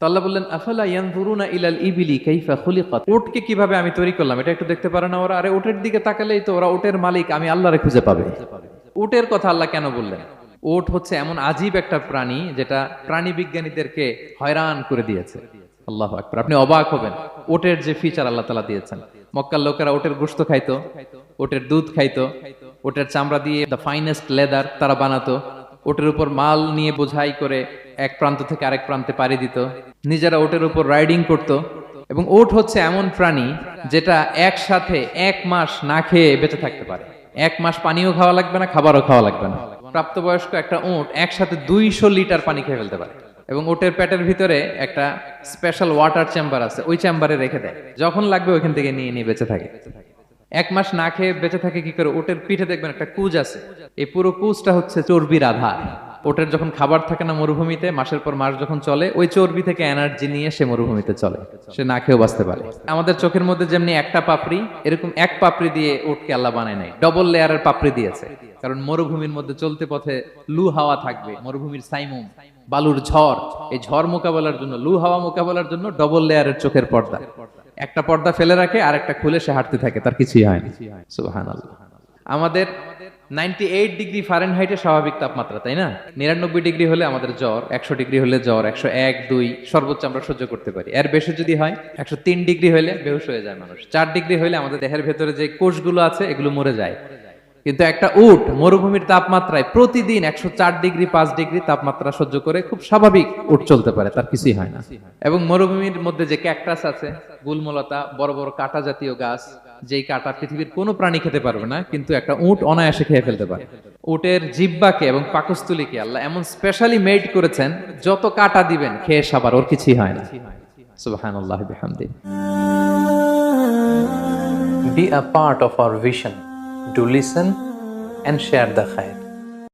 আল্লাহ বললেন আফালা ইয়ানজুরুনা ইলাল ইবিলি কাইফা খুলিকাত, উটকে কিভাবে আমি তৈরি করলাম এটা একটু দেখতে পারে না ওরা? আরে উটের দিকে তাকালেই তো ওরা উটের মালিক আমি আল্লাহরে খুঁজে পাবে। উটের কথা আল্লাহ কেন বললেন? উট হচ্ছে এমন আজীব একটা প্রাণী যেটা প্রাণী বিজ্ঞানীদেরকে হয়রান করে দিয়েছে। আল্লাহু আকবার, আপনি অবাক হবেন উটের যে ফিচার আল্লাহ তাআলা দিয়েছেন। মক্কার লোকেরা উটের গোশত খাইতো, উটের দুধ খাইতো, উটের চামড়া দিয়ে দ্য ফাইনেস্ট লেদার তারা বানাতো, উটের উপর মাল নিয়ে বোঝাই করে এক প্রান্ত থেকে আরেক প্রান্তে পাড়ি দিত, নিজেরা উটের উপর রাইডিং করত। এবং উট হচ্ছে এমন প্রাণী যেটা একসাথে 1 মাস না খেয়ে বেঁচে থাকতে পারে। 1 মাস পানিও খাওয়া লাগবে না, খাবারও খাওয়া লাগবে না। প্রাপ্তবয়স্ক একটা উট একসাথে 200 লিটার পানি খেয়ে ফেলতে পারে। এবং উটের পেটের ভিতরে একটা স্পেশাল ওয়াটার চেম্বার আছে, ওই চেম্বারে রেখে দেয়, যখন লাগবে ওইখান থেকে নিয়ে নিয়ে বেঁচে থাকে। 1 মাস না খেয়ে বেঁচে থাকে কি করে? উটের পিঠে দেখবেন একটা কুজ আছে, এই পুরো কুজটা হচ্ছে চর্বির আধার। ওটের যখন খাবার থাকে না মরুভূমিতে, মাসের পর মাস যখন চলে, ওই চর্বি থেকে এনার্জি নিয়ে সে মরুভূমিতে চলে, সে না খেয়েও বাঁচতে পারে। আমাদের চোখের মধ্যে যেমনি একটা পাপড়ি, এরকম এক পাপড়ি দিয়ে উটকে আল্লাহ বানায় নাই, ডবল লেয়ারের পাপড়ি দিয়েছে। কারণ মরুভূমির মধ্যে চলতে পথে লু হাওয়া থাকবে, মরুভূমির সাইমুম, বালুর ঝড়, এই ঝড় মোকাবেলার জন্য, লু হাওয়া মোকাবেলার জন্য ডবল লেয়ারের চোখের পর্দা। একটা পর্দা ফেলে রাখে আর একটা খুলে সে হাঁটতে থাকে, তার কিছুই হয় না। সুবহানাল্লাহ। আমাদের 98 ডিগ্রি ফারেনহাইটে স্বাভাবিক তাপমাত্রা, তাই না? 99 ডিগ্রি হলে আমাদের জ্বর, 100 ডিগ্রি হলে জ্বর, 101, 2 সর্বোচ্চ আমরা সহ্য করতে পারি। এর বেশি যদি হয়, 103 ডিগ্রি হলে বেহুশ হয়ে যায় মানুষ। 4 ডিগ্রি হলে আমাদের দেহের ভেতরে যে কোষগুলো আছে এগুলো মরে যায়। কিন্তু একটা উট মরুভূমির তাপমাত্রায় প্রতিদিন 104 ডিগ্রি 5 ডিগ্রি তাপমাত্রা সহ্য করে খুব স্বাভাবিক উট চলতে পারে, তার কিছুই হয় না। এবং মরুভূমির মধ্যে যে ক্যাকটাস আছে, গুলমলতা, বড় বড় কাঁটা জাতীয় গাছ, যেই কাঁটা পৃথিবীর কোনো প্রাণী খেতে পারবে না, কিন্তু একটা উট অনায়াসে খেয়ে ফেলতে পারে। উটের জিহ্বাকে এবং পাকস্থলীকে আল্লাহ এমন স্পেশালি মেড করেছেন, যত কাঁটা দিবেন খেয়ে সাবার, ওর কিছুই হয় না। সুবহানাল্লাহ বিহামদি। Be a part of our vision. Do listen and share the khair.